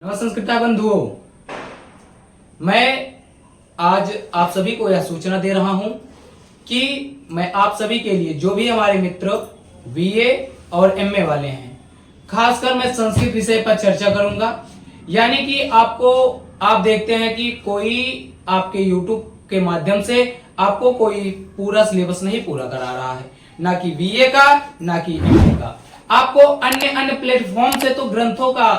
संस्कृता बंधुओं, मैं आज आप सभी को यह सूचना दे रहा हूं कि मैं आप सभी के लिए जो भी हमारे मित्र बीए और एमए वाले हैं, खासकर मैं संस्कृत विषय पर चर्चा करूंगा। यानी कि आप देखते हैं कि कोई आपके यूट्यूब के माध्यम से आपको कोई पूरा सिलेबस नहीं पूरा करा रहा है, ना कि बीए का ना कि एमए का। आपको अन्य प्लेटफॉर्म से तो ग्रंथों का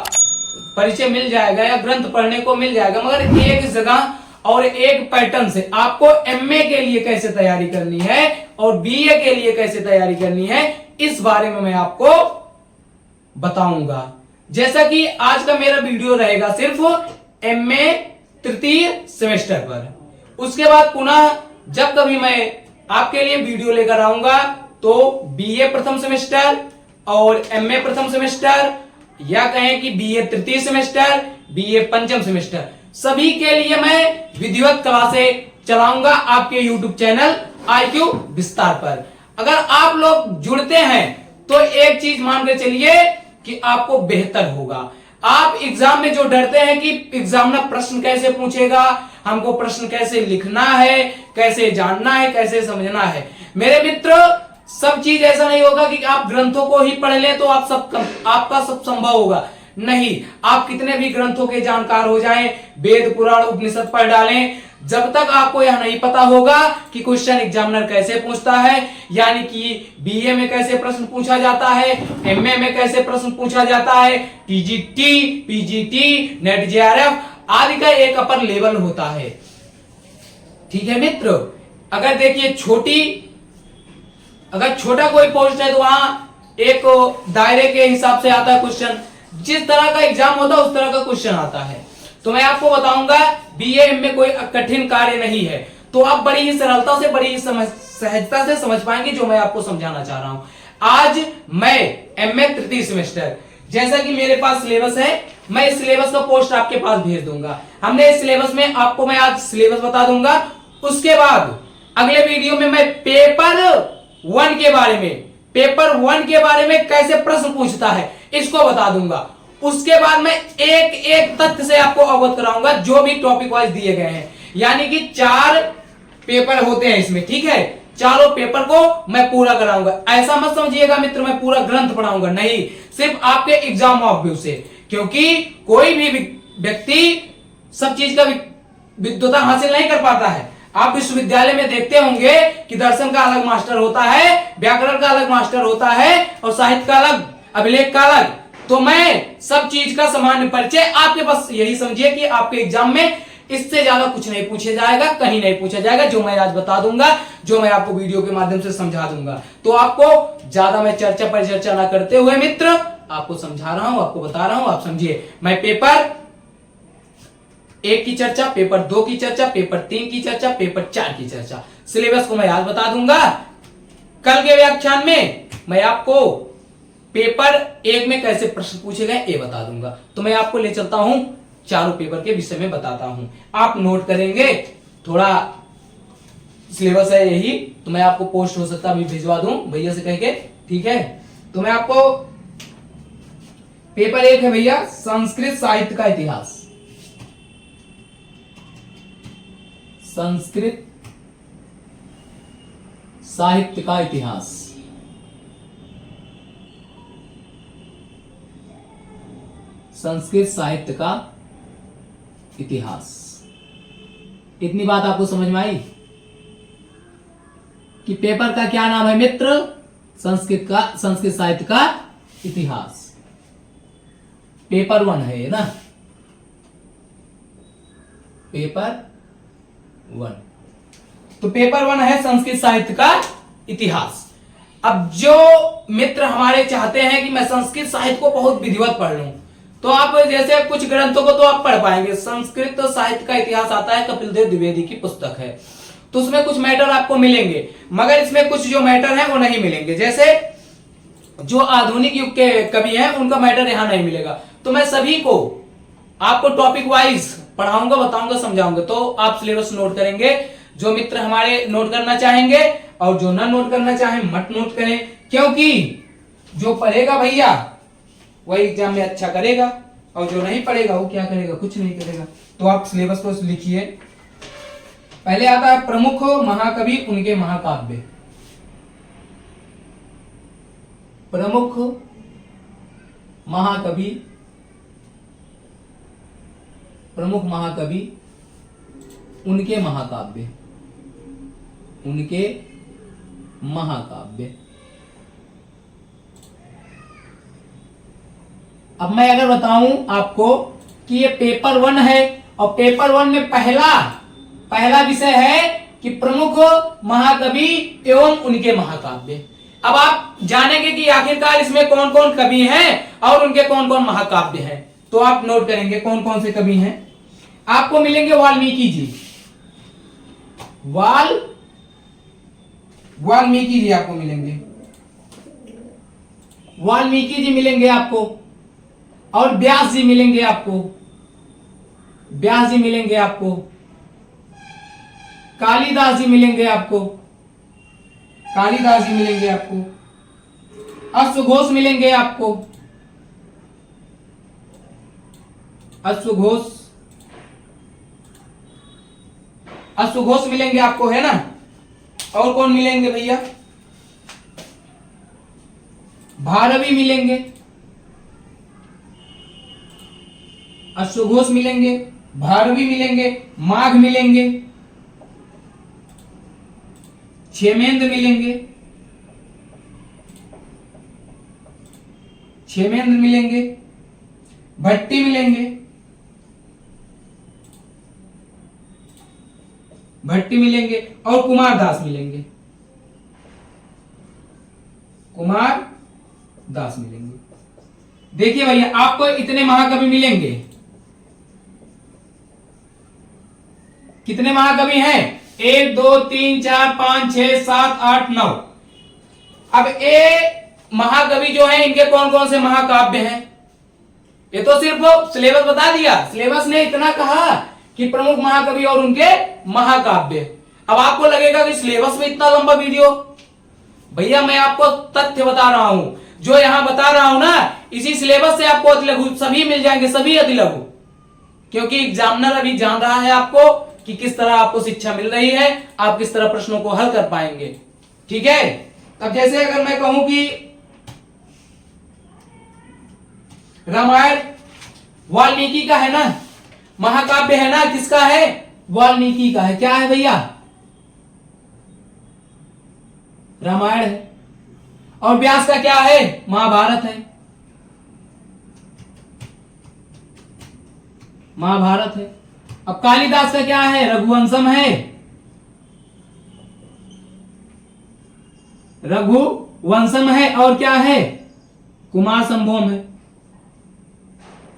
परिचय मिल जाएगा या ग्रंथ पढ़ने को मिल जाएगा, मगर एक जगह और एक पैटर्न से आपको एमए के लिए कैसे तैयारी करनी है और बीए के लिए कैसे तैयारी करनी है, इस बारे में मैं आपको बताऊंगा। जैसा कि आज का मेरा वीडियो रहेगा सिर्फ एमए तृतीय सेमेस्टर पर। उसके बाद पुनः जब कभी मैं आपके लिए वीडियो लेकर आऊंगा तो बीए प्रथम सेमेस्टर और एमए प्रथम सेमेस्टर, या कहें कि बीए तृतीय सेमेस्टर, बीए पंचम सेमेस्टर, सभी के लिए मैं विधिवत क्लासें चलाऊंगा आपके YouTube चैनल IQ विस्तार पर। अगर आप लोग जुड़ते हैं तो एक चीज मान के चलिए कि आपको बेहतर होगा। आप एग्जाम में जो डरते हैं कि एग्जामिनर प्रश्न कैसे पूछेगा, हमको प्रश्न कैसे लिखना है, कैसे जानना है, कैसे समझना है, मेरे मित्र सब चीज ऐसा नहीं होगा कि आप ग्रंथों को ही पढ़ लें तो आपका सब संभव होगा। नहीं, आप कितने भी ग्रंथों के जानकार हो जाएं, वेद पुराण उपनिषद पढ़ डालें, जब तक आपको यह नहीं पता होगा कि क्वेश्चन एग्जामिनर कैसे पूछता है, यानी कि बीए में कैसे प्रश्न पूछा जाता है, एमए में कैसे प्रश्न पूछा जाता है, टीजीटी, पीजीटी, नेट जेआरएफ आदि का एक अपर लेवल होता है। ठीक है मित्र, अगर देखिए अगर छोटा कोई पोस्ट है तो वहां एक दायरे के हिसाब से आता है क्वेश्चन, जिस तरह का एग्जाम होता है उस तरह का क्वेश्चन आता है। तो मैं आपको बताऊंगा बीए में कोई कठिन कार्य नहीं है, तो आप बड़ी ही सरलता से, बड़ी ही सहजता से समझ पाएंगे जो मैं आपको समझाना चाह रहा हूं। आज मैं एमए तृतीय सेमेस्टर, जैसा कि मेरे पास सिलेबस है, मैं इस सिलेबस का पोस्ट आपके पास भेज दूंगा। हमने इस सिलेबस में आपको मैं आज सिलेबस बता दूंगा। उसके बाद अगले वीडियो में मैं पेपर वन के बारे में कैसे प्रश्न पूछता है इसको बता दूंगा। उसके बाद मैं एक एक तथ्य से आपको अवगत कराऊंगा जो भी टॉपिक वाइज दिए गए हैं। यानी कि 4 पेपर होते हैं इसमें, ठीक है, चारों पेपर को मैं पूरा कराऊंगा। ऐसा मत समझिएगा मित्र मैं पूरा ग्रंथ पढ़ाऊंगा, नहीं, सिर्फ आपके एग्जाम ऑफ व्यू से, क्योंकि कोई भी व्यक्ति सब चीज का विद्वता हासिल नहीं कर पाता है। आप विश्वविद्यालय में देखते होंगे कि दर्शन का अलग मास्टर होता है, व्याकरण का अलग मास्टर होता है और साहित्य का अलग, अभिलेख का अलग। तो मैं सब चीज का सामान्य परिचय आपके पास, यही समझिए कि आपके एग्जाम में इससे ज्यादा कुछ नहीं पूछा जाएगा, कहीं नहीं पूछा जाएगा, जो मैं आज बता दूंगा, जो मैं आपको वीडियो के माध्यम से समझा दूंगा। तो आपको ज्यादा मैं चर्चा परिचर्चा ना करते हुए मित्र आपको समझा रहा हूं, आपको बता रहा हूं, आप समझिए। मैं पेपर 1 की चर्चा, पेपर 2 की चर्चा, पेपर 3 की चर्चा, पेपर 4 की चर्चा, सिलेबस को मैं आज बता दूंगा। कल के व्याख्यान में मैं आपको पेपर 1 में कैसे प्रश्न पूछे गए ये बता दूंगा। तो मैं आपको ले चलता हूं, चारों पेपर के विषय में बताता हूं, आप नोट करेंगे। थोड़ा सिलेबस है यही, तो मैं आपको पोस्ट हो सकता अभी भिजवा दूं भैया से कह के, ठीक है। तो मैं आपको पेपर 1 है भैया, संस्कृत साहित्य का इतिहास, संस्कृत साहित्य का इतिहास, संस्कृत साहित्य का इतिहास। इतनी बात आपको समझ में आई कि पेपर का क्या नाम है मित्र, संस्कृत साहित्य का इतिहास। पेपर 1 है ये ना, पेपर 1। तो पेपर 1 है संस्कृत साहित्य का इतिहास। अब जो मित्र हमारे चाहते हैं कि मैं संस्कृत साहित्य को बहुत विधिवत पढ़ लूं, तो आप जैसे कुछ ग्रंथों को तो आप पढ़ पाएंगे। संस्कृत साहित्य का इतिहास आता है, कपिल देव द्विवेदी की पुस्तक है, तो उसमें कुछ मैटर आपको मिलेंगे, मगर इसमें कुछ जो मैटर है वो नहीं मिलेंगे। जैसे जो आधुनिक युग के कवि हैं उनका मैटर यहां नहीं मिलेगा। तो मैं सभी को आपको टॉपिक वाइज पढ़ाऊंगा, बताऊंगा, समझाऊंगा। तो आप सिलेबस नोट करेंगे, जो मित्र हमारे नोट करना चाहेंगे, और जो ना नोट करना चाहें मत नोट करें, क्योंकि जो पढ़ेगा भैया वही एग्जाम में अच्छा करेगा। और जो नहीं पढ़ेगा वो क्या करेगा, कुछ नहीं करेगा। तो आप सिलेबस को लिखिए। पहले आता है प्रमुख महाकवि उनके महाकाव्य। प्रमुख महाकवि, प्रमुख महाकवि उनके महाकाव्य, उनके महाकाव्य। अब मैं अगर बताऊं आपको कि ये पेपर 1 है और पेपर 1 में पहला विषय है कि प्रमुख महाकवि एवं उनके महाकाव्य। अब आप जानेंगे कि आखिरकार इसमें कौन कौन कवि हैं और उनके कौन कौन महाकाव्य हैं। तो आप नोट करेंगे कौन कौन से कवि हैं। आपको मिलेंगे वाल्मीकि जी, वाल्मीकि जी आपको मिलेंगे, वाल्मीकि जी मिलेंगे आपको, और व्यास जी मिलेंगे आपको, व्यास जी मिलेंगे आपको, कालिदास जी मिलेंगे आपको, कालिदास जी मिलेंगे आपको, अश्वघोष मिलेंगे आपको, अश्वघोष, अश्वघोष मिलेंगे आपको, है ना। और कौन मिलेंगे भैया, भारवी मिलेंगे, अश्वघोष मिलेंगे, भारवी मिलेंगे, माघ मिलेंगे, क्षेमेंद्र मिलेंगे, क्षेमेंद्र मिलेंगे, भट्टी मिलेंगे, भट्टी मिलेंगे, और कुमार दास मिलेंगे, कुमार दास मिलेंगे। देखिए भैया आपको इतने महाकवि मिलेंगे। कितने महाकवि हैं, 1 2 3 4 5 6 7 8 9। अब ये महाकवि जो है इनके कौन कौन से महाकाव्य हैं, ये तो सिर्फ सिलेबस बता दिया। सिलेबस ने इतना कहा कि प्रमुख महाकवि और उनके महाकाव्य। अब आपको लगेगा कि सिलेबस में इतना लंबा वीडियो, भैया मैं आपको तथ्य बता रहा हूं, जो यहां बता रहा हूं ना, इसी सिलेबस से आपको अति लघु सभी मिल जाएंगे, सभी अति लघु। क्योंकि एग्जामिनर अभी जान रहा है आपको कि किस तरह आपको शिक्षा मिल रही है, आप किस तरह प्रश्नों को हल कर पाएंगे। ठीक है। अब जैसे अगर मैं कहूं कि रामायण वाल्मीकि का है ना, महाकाव्य है ना, किसका है, वाल्मीकि का है। क्या है भैया, रामायण है। और व्यास का क्या है, महाभारत है, महाभारत है। अब कालिदास का क्या है, रघुवंशम है, रघुवंशम है। और क्या है, कुमार संभोम है,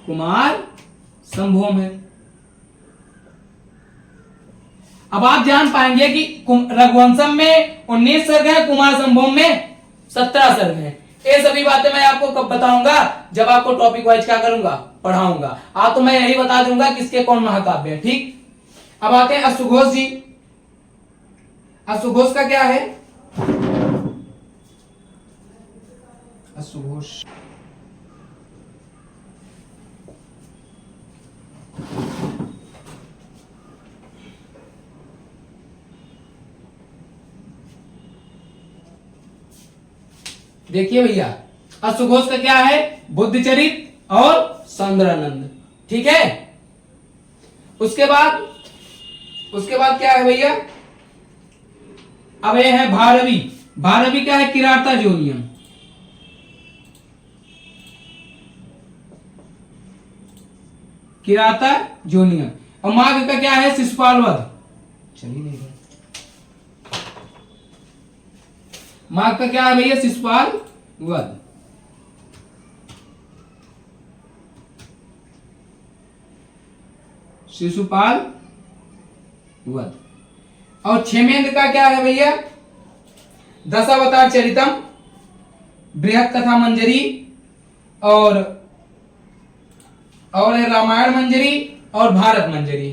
कुमार संभोम है। अब आप जान पाएंगे कि रघुवंशम में 19 सर्ग है, कुमार संभोम में 17 सर्ग है। ये सभी बातें मैं आपको कब बताऊंगा, जब आपको टॉपिक वाइज क्या करूंगा, पढ़ाऊंगा। आप तो मैं यही बता दूंगा किसके कौन महाकाव्य है। ठीक। अब आते हैं अश्वघोष जी। अश्वघोष का क्या है, अश्वघोष देखिए भैया, अश्वघोष का क्या है, बुद्धचरित और सौंदर्यानंद। ठीक है। उसके बाद क्या है भैया, अब ये है भारवी। भारवी क्या है, किराता जोनियम। किराता जोनियम। और माघ का क्या है, शिशुपाल वध। चलिए नहीं, माघ का क्या है भैया, शिशुपाल वध। शिशुपाल वध। और क्षेमेंद्र का क्या है भैया, दशावतार चरितम, बृहत कथा मंजरी, और है रामायण मंजरी और भारत मंजरी।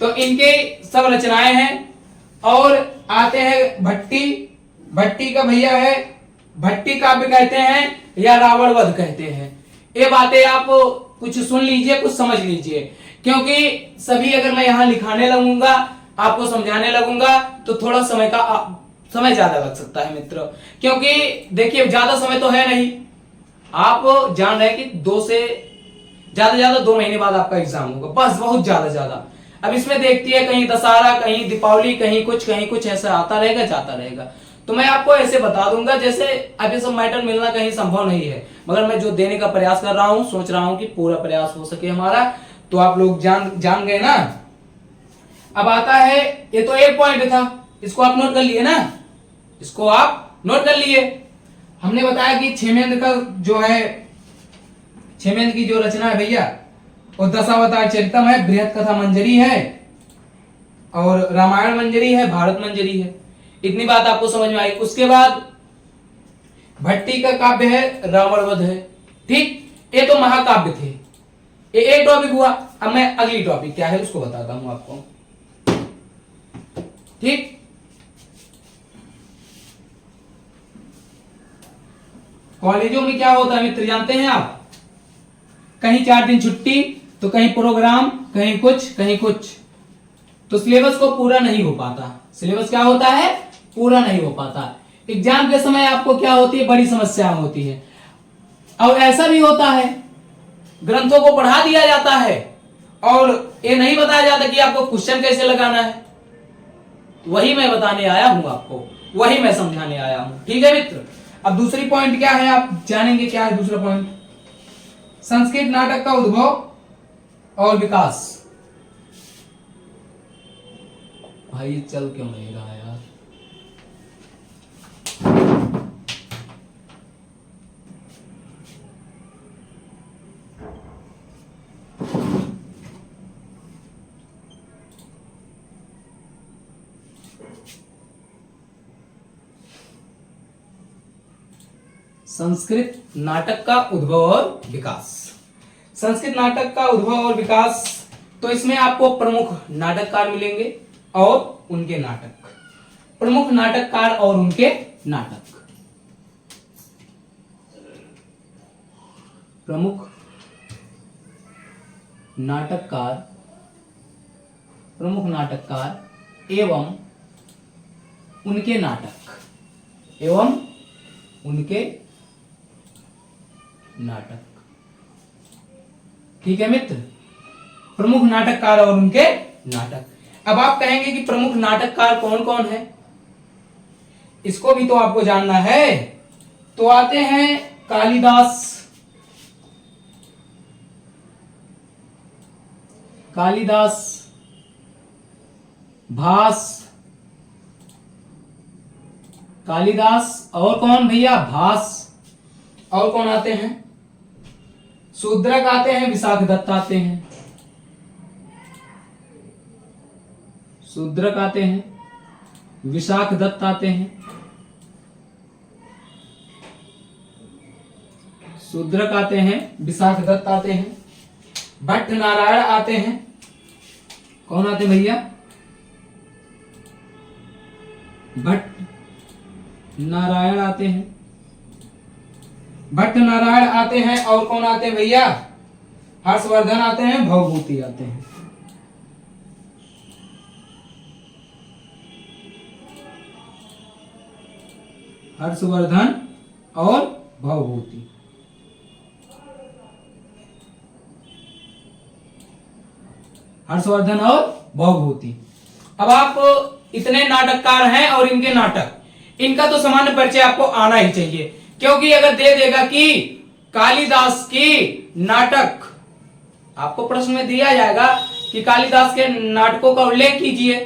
तो इनके सब रचनाएं हैं। और आते हैं भट्टी। भट्टी का भैया है, भट्टी काव्य कहते हैं या रावण वध कहते हैं। ये बातें आप कुछ सुन लीजिए, कुछ समझ लीजिए, क्योंकि सभी अगर मैं यहाँ लिखाने लगूंगा, आपको समझाने लगूंगा, तो थोड़ा समय ज्यादा लग सकता है मित्र। क्योंकि देखिए ज्यादा समय तो है नहीं, आप जान रहे हैं कि 2 महीने बाद आपका एग्जाम होगा, बस बहुत ज्यादा। अब इसमें देखती है कहीं दशहरा, कहीं दीपावली, कहीं कुछ ऐसा आता रहेगा, जाता रहेगा। तो मैं आपको ऐसे बता दूंगा जैसे अभी सब मैटर मिलना कहीं संभव नहीं है, मगर मैं जो देने का प्रयास कर रहा हूं, सोच रहा हूं कि पूरा प्रयास हो सके हमारा। तो आप लोग जान गए ना। अब आता है, ये तो एक पॉइंट था, इसको आप नोट कर लिए ना, इसको आप नोट कर लिए। हमने बताया कि क्षेमेंद्र का जो है, क्षेमेंद्र की जो रचना है भैया, वो दशावतार चरितम है, बृहत कथा मंजरी है, और रामायण मंजरी है, भारत मंजरी है। इतनी बात आपको समझ में आई। उसके बाद भट्टी का काव्य है रावण वध है। ठीक, ये तो महाकाव्य थे। ये एक टॉपिक हुआ। अब मैं अगली टॉपिक क्या है उसको बताता हूं आपको। ठीक, कॉलेजों में क्या होता है मित्र जानते हैं आप? कहीं 4 दिन छुट्टी, तो कहीं प्रोग्राम, कहीं कुछ, तो सिलेबस को पूरा नहीं हो पाता। सिलेबस क्या होता है? पूरा नहीं हो पाता। एग्जाम के समय आपको क्या होती है? बड़ी समस्याएं होती है। और ऐसा भी होता है, ग्रंथों को पढ़ा दिया जाता है और ये नहीं बताया जाता कि आपको क्वेश्चन कैसे लगाना है। वही मैं बताने आया हूं आपको, वही मैं समझाने आया हूं। ठीक है मित्र। अब दूसरी पॉइंट क्या है आप जानेंगे। क्या है दूसरा पॉइंट? संस्कृत नाटक का उद्भव और विकास। भाई चल क्यों नहीं रहा यार? संस्कृत नाटक का उद्भव और विकास। संस्कृत नाटक का उद्भव और विकास, तो इसमें आपको प्रमुख नाटककार मिलेंगे और उनके नाटक। प्रमुख नाटककार और उनके नाटक। प्रमुख नाटककार एवं उनके नाटक। ठीक है मित्र, प्रमुख नाटककार और उनके नाटक। अब आप कहेंगे कि प्रमुख नाटककार कौन कौन है, इसको भी तो आपको जानना है। तो आते हैं कालिदास, भास, कालिदास और कौन भैया? भास। और कौन आते हैं? शूद्रक आते हैं, विशाख दत्त आते हैं। शूद्रक आते हैं, विशाख दत्त आते हैं। शूद्रक आते हैं, विशाख दत्त आते हैं। भट्ट नारायण आते हैं। कौन आते हैं भैया? भट्ट नारायण आते हैं। भट्ट नारायण आते हैं। और कौन आते हैं भैया? हर्षवर्धन आते हैं, भवभूति आते हैं। हर्षवर्धन और भवभूति। हर्षवर्धन और भवभूति। अब आप इतने नाटककार हैं और इनके नाटक, इनका तो सामान्य परिचय आपको आना ही चाहिए। क्योंकि अगर दे देगा कि कालिदास की नाटक, आपको प्रश्न में दिया जाएगा कि कालिदास के नाटकों का उल्लेख कीजिए,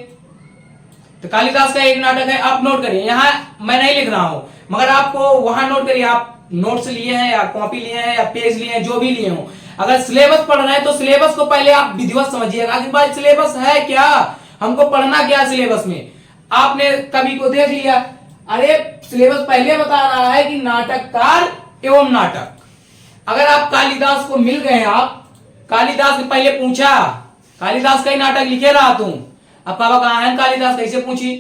तो कालिदास का एक नाटक है, आप नोट करिए। यहां मैं नहीं लिख रहा हूं, मगर आपको वहां नोट करिए। आप नोट्स लिए हैं या कॉपी लिए हैं या पेज लिए हैं, जो भी लिए हो, अगर सिलेबस पढ़ रहे हैं तो सिलेबस को पहले आप विधिवत समझिएगा कि भाई सिलेबस है क्या, हमको पढ़ना क्या सिलेबस में। आपने कवि को देख लिया, अरे सिलेबस पहले बता रहा है कि नाटककार एवं नाटक। अगर आप कालिदास को मिल गए, आप कालिदास ने पहले पूछा, कालिदास का ही नाटक लिखे रहा तुम, अब पापा कहां है कालिदास, कैसे पूछी?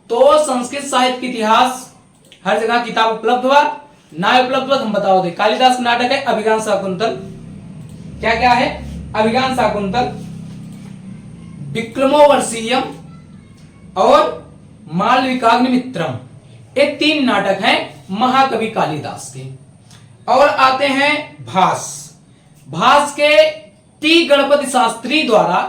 तो संस्कृत साहित्य के इतिहास हर जगह किताब उपलब्ध हुआ, ना उपलब्ध हुआ हम बताओ दे। कालिदास का नाटक है अभिज्ञान शाकुंतल। क्या क्या है? अभिज्ञान शाकुंतल, विक्रमोर्वशीयम और मालविकाग्निमित्रम, ये 3 नाटक हैं महाकवि कालिदास के। और आते हैं भास। भास के टी गणपति शास्त्री द्वारा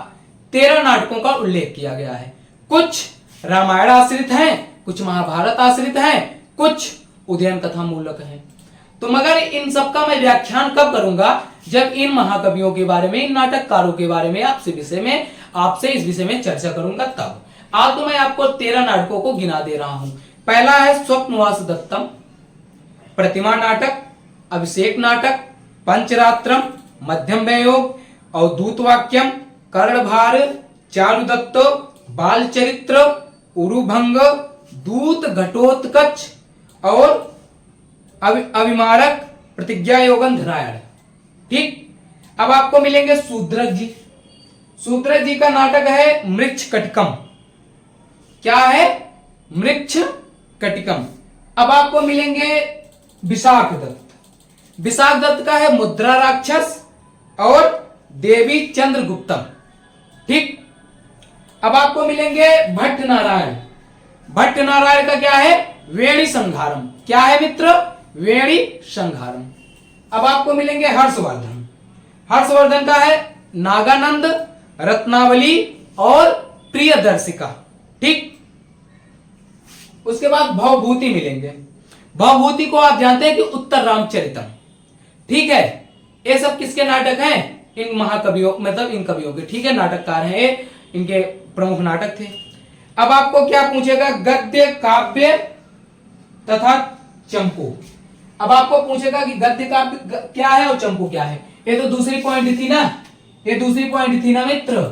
13 नाटकों का उल्लेख किया गया है। कुछ रामायण आश्रित हैं, कुछ महाभारत आश्रित हैं, कुछ उदयन कथा मूलक हैं। तो मगर इन सबका मैं व्याख्यान कब करूंगा? जब इन महाकवियों के बारे में, इन नाटककारों के बारे में आपसे इस विषय में चर्चा करूंगा तब। आज तो मैं आपको 13 नाटकों को गिना दे रहा हूं। पहला है स्वप्नवास दत्तम, प्रतिमा नाटक, अभिषेक नाटक, पंचरात्रम, मध्यम व्ययोग, अवधूत वाक्यम, कर्णभार, चारुदत्त, बाल चरित्र, उरुभंग, दूत घटोत्कच और अविमारक, प्रतिज्ञा योगन धरायण। ठीक। अब आपको मिलेंगे शूद्रक जी। शूद्रक जी का नाटक है मृक्ष कटिकम। क्या है? मृक्ष कटिकम। अब आपको मिलेंगे विशाख दत्त। विशाख दत्त का है मुद्रा राक्षस और देवी चंद्रगुप्तम। ठीक। अब आपको मिलेंगे भट्ट नारायण। भट्ट नारायण का क्या है? वेणी संहारम। क्या है मित्र? वेणी संहारम। अब आपको मिलेंगे हर्षवर्धन। हर्षवर्धन का है नागानंद, रत्नावली और प्रियदर्शिका। ठीक। उसके बाद भवभूति मिलेंगे। भवभूति को आप जानते हैं कि उत्तर रामचरितम। ठीक है। ये सब किसके नाटक हैं? इन महाकवियों, मतलब इन कवियों के। ठीक है, नाटककार हैं ये, इनके प्रमुख नाटक थे। अब आपको क्या पूछेगा? गद्य, काव्य तथा चंपू। अब आपको पूछेगा कि गद्य काव्य क्या है और चंपू क्या है। ये तो दूसरी पॉइंट थी ना, ये दूसरी पॉइंट थी ना मित्र,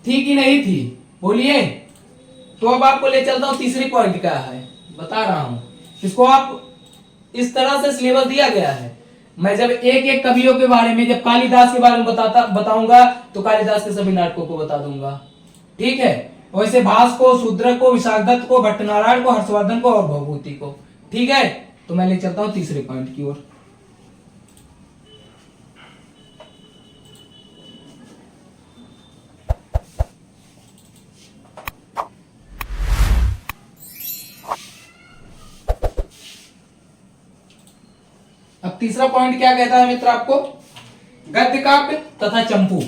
थी कि नहीं थी? बोलिए। तो अब आपको ले चलता हूं तीसरी पॉइंट क्या है, बता रहा हूं। इसको आप इस तरह से सिलेबस दिया गया है। मैं जब एक एक कवियों के बारे में, जब कालिदास के बारे में बताऊंगा तो कालिदास के सभी नाटकों को बता दूंगा। ठीक है। वैसे भास को, शूद्रक को, विशाखदत्त को, भट्टनारायण को, हर्षवर्धन को और भवभूति को। ठीक है। तो मैं ले चलता हूं तीसरे पॉइंट की ओर। अब तीसरा पॉइंट क्या कहता है मित्र आपको? गद्य काव्य तथा चंपू।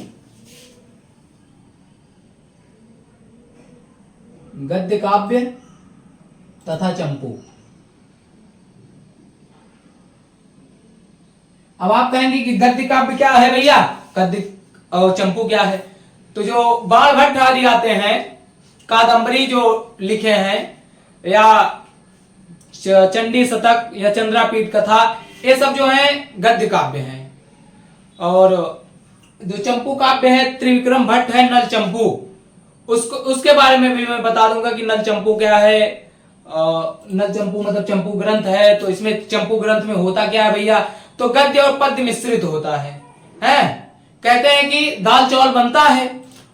गद्य काव्य तथा चंपू। अब आप कहेंगे कि गद्य काव्य क्या है भैया, गद्य और चंपू क्या है? तो जो बाण भट्ट आदि आते हैं, कादंबरी जो लिखे हैं, या चंडी शतक या चंद्रापीठ कथा, ये सब जो है गद्य काव्य हैं। और जो चंपू काव्य है, त्रिविक्रम भट्ट है नल चंपू, उसके बारे में भी मैं बता दूंगा कि नल चंपू क्या है। नल चंपू मतलब चंपू ग्रंथ है। तो इसमें चंपू ग्रंथ में होता क्या है भैया? तो गद्य और पद्य मिश्रित होता है। कहते हैं कि दाल चावल बनता है,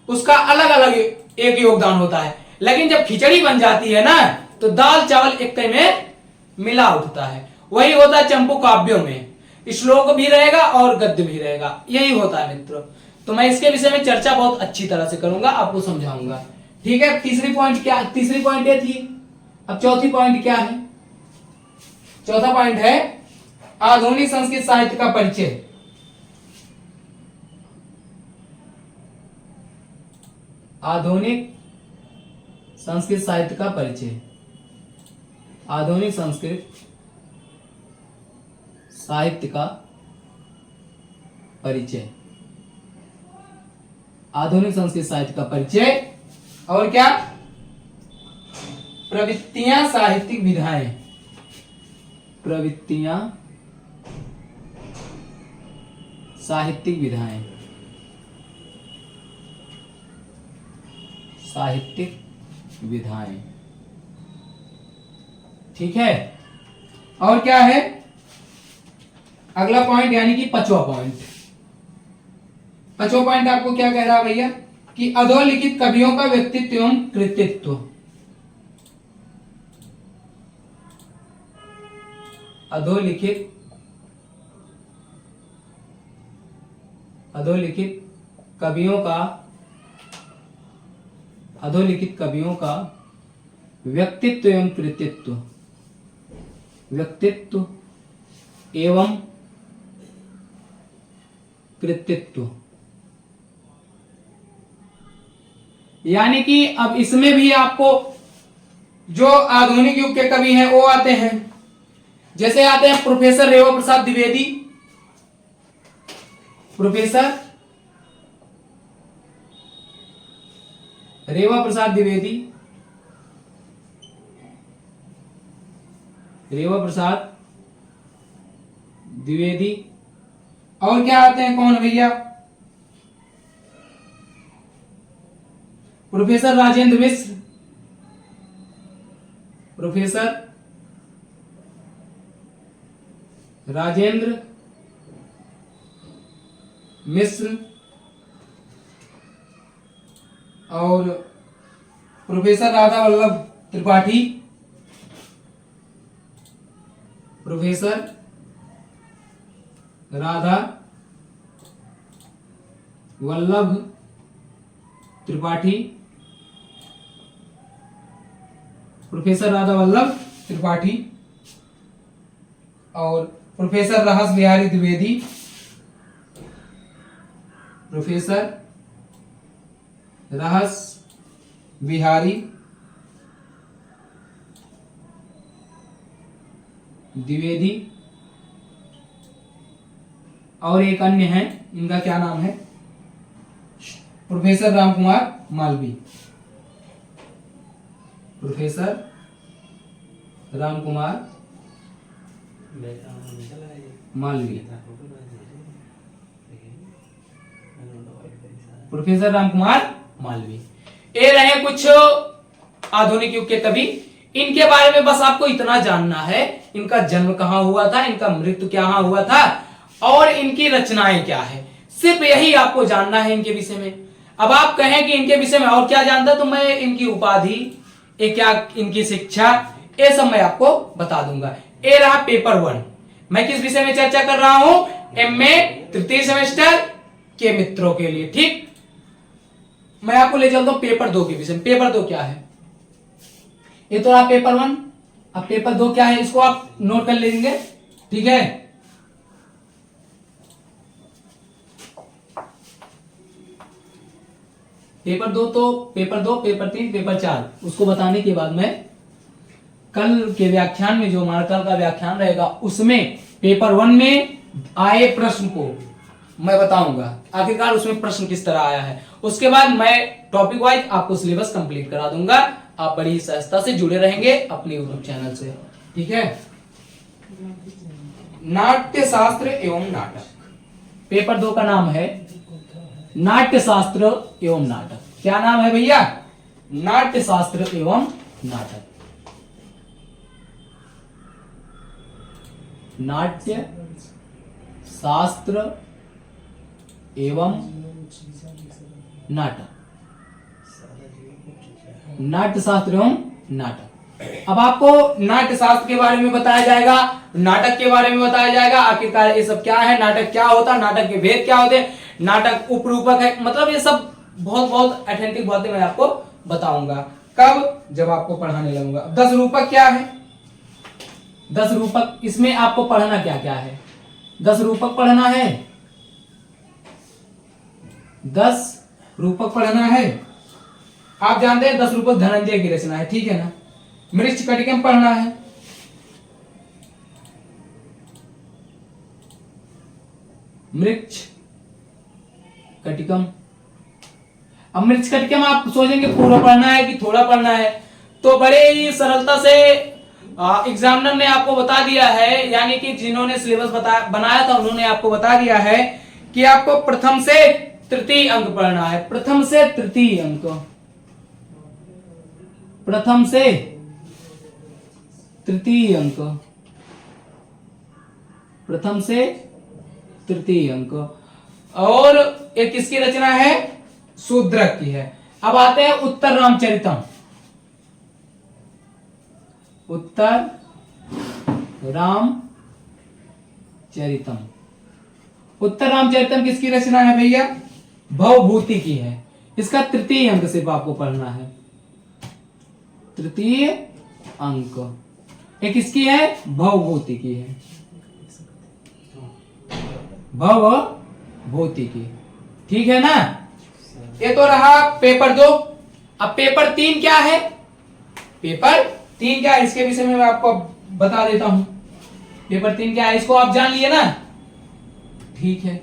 उसका अलग अलग एक योगदान होता है, लेकिन जब खिचड़ी बन जाती है ना, तो दाल चावल एक में मिला उठता है। वही होता है चंपू काव्यों में, श्लोक भी रहेगा और गद्य भी रहेगा, यही होता है मित्र। तो मैं इसके विषय में चर्चा बहुत अच्छी तरह से करूंगा, आपको समझाऊंगा। ठीक है। तीसरी पॉइंट क्या? तीसरी पॉइंट ये थी। अब चौथी पॉइंट क्या है? चौथा पॉइंट है आधुनिक संस्कृत साहित्य का परिचय। आधुनिक संस्कृत साहित्य का परिचय। आधुनिक संस्कृत साहित्य का परिचय। आधुनिक संस्कृत साहित्य का परिचय। और क्या? प्रवृत्तियां, साहित्यिक विधाएं। प्रवृत्तियां, साहित्यिक विधाएं। साहित्यिक विधाएं। ठीक है। और क्या है अगला पॉइंट, यानी कि पांचवा पॉइंट। पांचवा पॉइंट आपको क्या कह रहा है भैया? कि अधोलिखित कवियों का व्यक्तित्व एवं कृतित्व। अधोलिखित कवियों का व्यक्तित्व एवं कृतित्व। यानी कि अब इसमें भी आपको जो आधुनिक युग के कवि हैं वो आते हैं। जैसे आते हैं प्रोफेसर रेवा प्रसाद द्विवेदी, प्रोफेसर रेवा प्रसाद द्विवेदी, और क्या आते हैं कौन भैया, प्रोफेसर राजेंद्र मिश्र, और प्रोफेसर राधा वल्लभ त्रिपाठी, और प्रोफेसर रहस बिहारी द्विवेदी, और एक अन्य है, इनका क्या नाम है, प्रोफेसर रामकुमार मालवी, ये रहे कुछ आधुनिक युग के कवि। इनके बारे में बस आपको इतना जानना है, इनका जन्म कहां हुआ था, इनका मृत्यु क्या हुआ था, और इनकी रचनाएं क्या है, सिर्फ यही आपको जानना है इनके विषय में। अब आप कहें कि इनके विषय में और क्या जानता, तो मैं इनकी उपाधि, ये क्या इनकी शिक्षा, ये सब मैं आपको बता दूंगा। ये रहा पेपर 1। मैं किस विषय में चर्चा कर रहा हूं, एमए तृतीय सेमेस्टर के मित्रों के लिए। ठीक, मैं आपको ले चलता हूं पेपर 2 के विषय में। पेपर 2 क्या है, ये तो रहा पेपर 1। अब पेपर 2 क्या है, इसको आप नोट कर लेंगे। ठीक है, पेपर 2 तो पेपर 2, पेपर 3, पेपर 4 उसको बताने के बाद मैं कल के व्याख्यान में, जो हमारा कल का व्याख्यान रहेगा, उसमें पेपर 1 में आए प्रश्न को मैं बताऊंगा आखिरकार उसमें प्रश्न किस तरह आया है। उसके बाद मैं टॉपिक वाइज आपको सिलेबस कंप्लीट करा दूंगा। आप बड़ी सहजता से जुड़े रहेंगे अपने यूट्यूब चैनल से। ठीक है, नाट्य शास्त्र एवं नाटक, पेपर 2 का नाम है नाट्य शास्त्र एवं नाटक। क्या नाम है भैया, नाट्य शास्त्र एवं नाटक। नाट्य शास्त्र एवं नाटक, नाट्य शास्त्र एवं नाटक। अब आपको नाट्य शास्त्र के बारे में बताया जाएगा, नाटक के बारे में बताया जाएगा, आखिरकार ये सब क्या है, नाटक क्या होता है, नाटक के भेद क्या होते हैं, नाटक उपरूपक है, मतलब ये सब बहुत बहुत ऑथेंटिक बातें मैं आपको बताऊंगा। कब, जब आपको पढ़ाने लगूंगा। 10 रूपक क्या है, 10 रूपक, इसमें आपको पढ़ना क्या क्या है, 10 रूपक पढ़ना है, 10 रूपक पढ़ना है। आप जानते हैं 10 रूपक धनंजय की रचना है, ठीक है ना। मृच्छकटिकम पढ़ना है, मृच्छकटिकम। अब मृच्छकटिकम आप सोचेंगे पूरा पढ़ना है कि थोड़ा पढ़ना है, तो बड़े ही सरलता से एग्जामिनर ने आपको बता दिया है, यानी कि जिन्होंने सिलेबस बनाया था उन्होंने आपको बता दिया है कि आपको प्रथम से तृतीय अंक पढ़ना है। प्रथम से तृतीय अंक, प्रथम से तृतीय अंक, प्रथम से तृतीय अंक। और एक किसकी रचना है, शूद्रक की है। अब आते हैं उत्तर रामचरितम, उत्तर रामचरितम। उत्तर रामचरितम किसकी रचना है भैया? भवभूति की है। इसका तृतीय अंक सिर्फ आपको पढ़ना है, तृतीय अंक एक किसकी है? भवभूति की है, भवभूति की। ठीक है ना? ये तो रहा पेपर 2। अब पेपर 3 क्या है? पेपर 3 क्या है इसके विषय में मैं आपको बता देता हूं। पेपर 3 क्या है इसको आप जान लिए ना? ठीक है।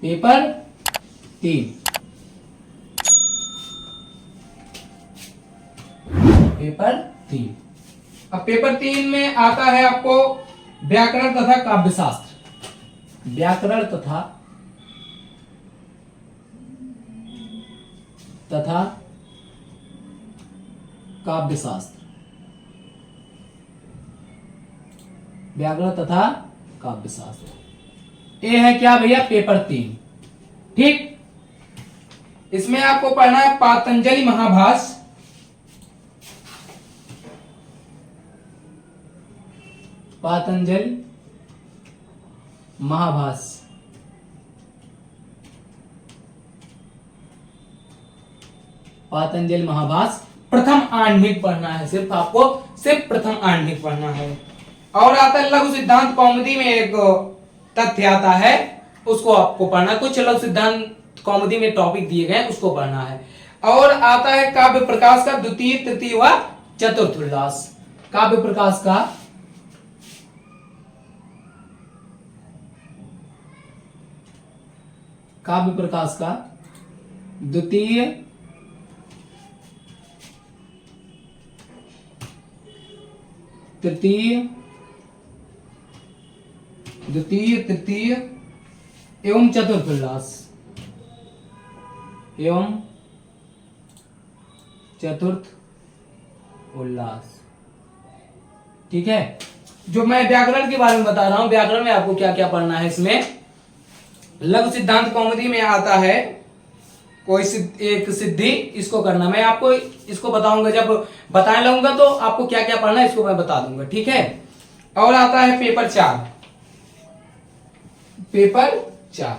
Paper 3, paper 3। अब पेपर 3 में आता है आपको व्याकरण तथा काव्यशास्त्र। व्याकरण तथा काव्यशास्त्र, व्याकरण तथा काव्यशास्त्र। ये है क्या भैया? पेपर 3। ठीक। इसमें आपको पढ़ना है पातंजलि महाभाष्य, पातंजलि महाभाष्य, पातंजलि महाभाष्य प्रथम आणविक पढ़ना है। सिर्फ आपको सिर्फ प्रथम आणविक पढ़ना है। और आता है लघु सिद्धांत कौमुदी में एक तथ्य आता है, उसको आपको पढ़ना। कुछ लघु सिद्धांत कौमुदी में टॉपिक दिए गए उसको पढ़ना है। और आता है काव्य प्रकाश का द्वितीय, तृतीय व चतुर्थ उल्लास। काव्य प्रकाश का द्वितीय, तृतीय एवं चतुर्थ उल्लास, ठीक है। जो मैं व्याकरण के बारे में बता रहा हूं, व्याकरण में आपको क्या क्या पढ़ना है इसमें। लघु सिद्धांत कौमुदी में आता है कोई एक सिद्धि, इसको करना। मैं आपको इसको बताऊंगा, जब बताने लगूंगा तो आपको क्या क्या पढ़ना है इसको मैं बता दूंगा। ठीक है। और आता है पेपर 4। पेपर 4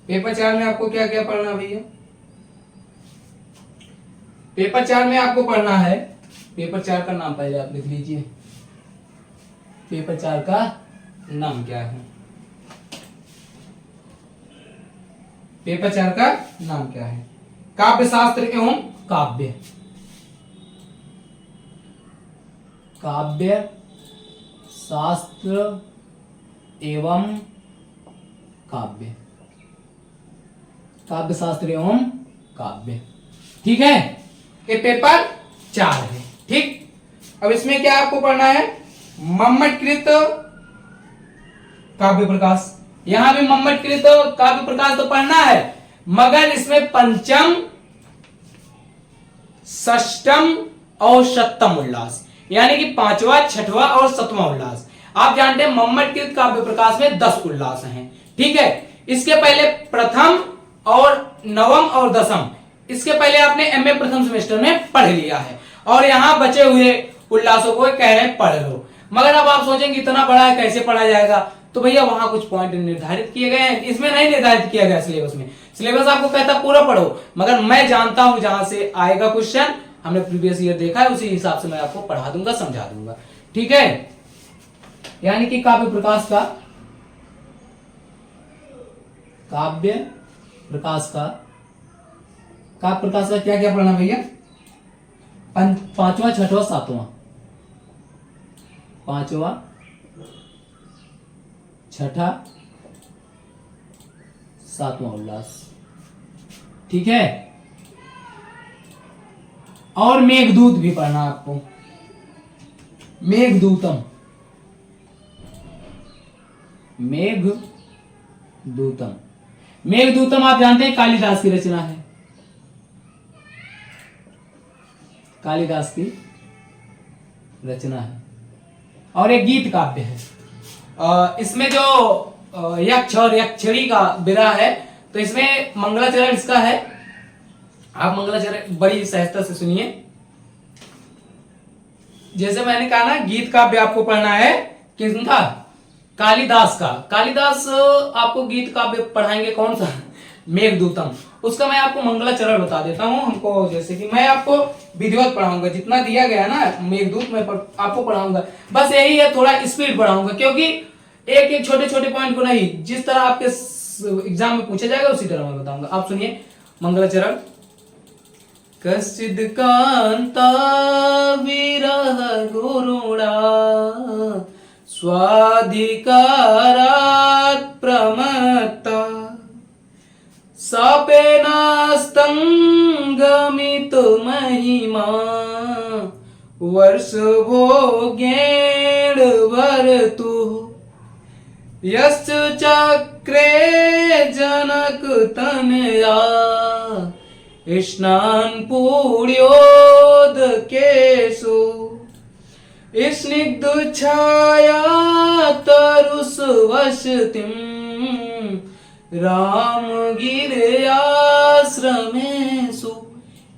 पेपर 4 में आपको क्या क्या पढ़ना भैया? पेपर 4 में आपको पढ़ना है, पेपर 4 का नाम पहले आप लिख लीजिए। पेपर 4 का नाम क्या है? पेपर 4 का नाम क्या है? काव्य शास्त्र एवं काव्य, काव्य शास्त्र एवं काव्य, काव्य शास्त्र एवं काव्य। ठीक है। ये पेपर 4 है। ठीक। अब इसमें क्या आपको पढ़ना है? मम्मटकृत काव्य प्रकाश। यहां भी मम्मटकृत काव्य प्रकाश तो पढ़ना है, मगर इसमें पंचम, षष्टम और सप्तम उल्लास, यानी कि 5वां, 6वां और 7वां उल्लास। आप जानते हैं मम्मटकृत काव्य प्रकाश में 10 उल्लास हैं। ठीक है। इसके पहले प्रथम और नवम और दसम, इसके पहले आपने एमए प्रथम सेमेस्टर में पढ़ लिया है, और यहां बचे हुए उल्लासों को कह रहे हैं पढ़ लो। मगर अब आप सोचेंगे इतना बड़ा है कैसे पढ़ा जाएगा, तो भैया वहां कुछ पॉइंट निर्धारित किए गए हैं, इसमें नहीं निर्धारित किया गया सिलेबस में। सिलेबस आपको कहता पूरा पढ़ो, मगर मैं जानता हूं जहां से आएगा क्वेश्चन, हमने प्रीवियस ईयर देखा है, उसी हिसाब से मैं आपको पढ़ा दूंगा, समझा दूंगा। ठीक है। यानी कि काव्य प्रकाश का, काव्य प्रकाश का क्या क्या पढ़ना भैया? 5वां, 6वां, 7वां, 5वां, 6ठा, 7वां उल्लास। ठीक है। और मेघदूत भी पढ़ना आपको, मेघदूतम, मेघदूतम। मेघदूतम आप जानते हैं कालिदास की रचना है, कालिदास की रचना है, और एक गीत काव्य है। इसमें जो यक्ष और यक्षिणी का विरह है, तो इसमें मंगलाचरण इसका है, आप मंगलाचरण बड़ी सहजता से सुनिए। जैसे मैंने कहा ना, गीत काव्य आपको पढ़ना है किसका? कालिदास का। कालिदास आपको गीत काव्य पढ़ाएंगे कौन सा? मेघदूतम। उसका मैं आपको मंगलाचरण बता देता हूं। हमको जैसे कि मैं आपको विधिवत पढ़ाऊंगा, जितना दिया गया ना मेघदूत मैं आपको पढ़ाऊंगा। बस यही है, थोड़ा स्पीड पढ़ाऊंगा, क्योंकि एक एक छोटे छोटे पॉइंट को नहीं, जिस तरह आपके एग्जाम में पूछा जाएगा उसी तरह मैं बताऊंगा। आप सुनिए मंगलाचरण। कश्चिद् कान्ता विरह गुरुणा स्वाधिकारात् प्रमत्ता सापेनास्तंगमित महिमा वर्ष भोगेण वरतु यश्च चक्रे जनक तनया स्नान पूर्योदकेषु स्निग्ध छाया तरुस्वसतिं राम गिरयाश्रमेषु।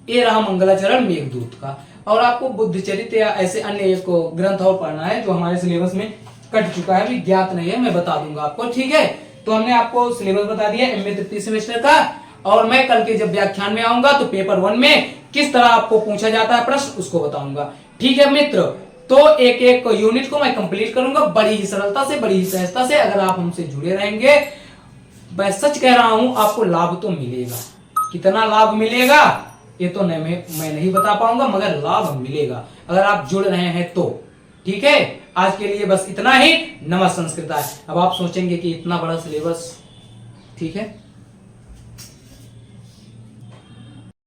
ये रहा मंगलाचरण मेघदूत का। और आपको बुद्धचरित्र या ऐसे अन्य एक ग्रंथ और पढ़ना है जो हमारे सिलेबस में कट चुका है, अभी ज्ञात नहीं है, मैं बता दूंगा आपको, ठीक है। तो हमने आपको सिलेबस बता दिया एमए तृतीय सेमेस्टर का। और मैं कल के जब व्याख्यान में आऊंगा तो पेपर 1 में किस तरह आपको पूछा जाता है प्रश्न, उसको बताऊंगा, ठीक है मित्र। तो एक एक यूनिट को मैं कंप्लीट करूंगा बड़ी ही सरलता से, बड़ी ही सहजता से। अगर आप हमसे जुड़े रहेंगे, मैं सच कह रहा हूं, आपको लाभ तो मिलेगा। कितना लाभ मिलेगा ये तो नहीं मैं नहीं बता पाऊंगा, मगर लाभ मिलेगा अगर आप जुड़ रहे हैं तो, ठीक है। आज के लिए बस इतना ही। नमः संस्कृताय। अब आप सोचेंगे कि इतना बड़ा सिलेबस, ठीक है।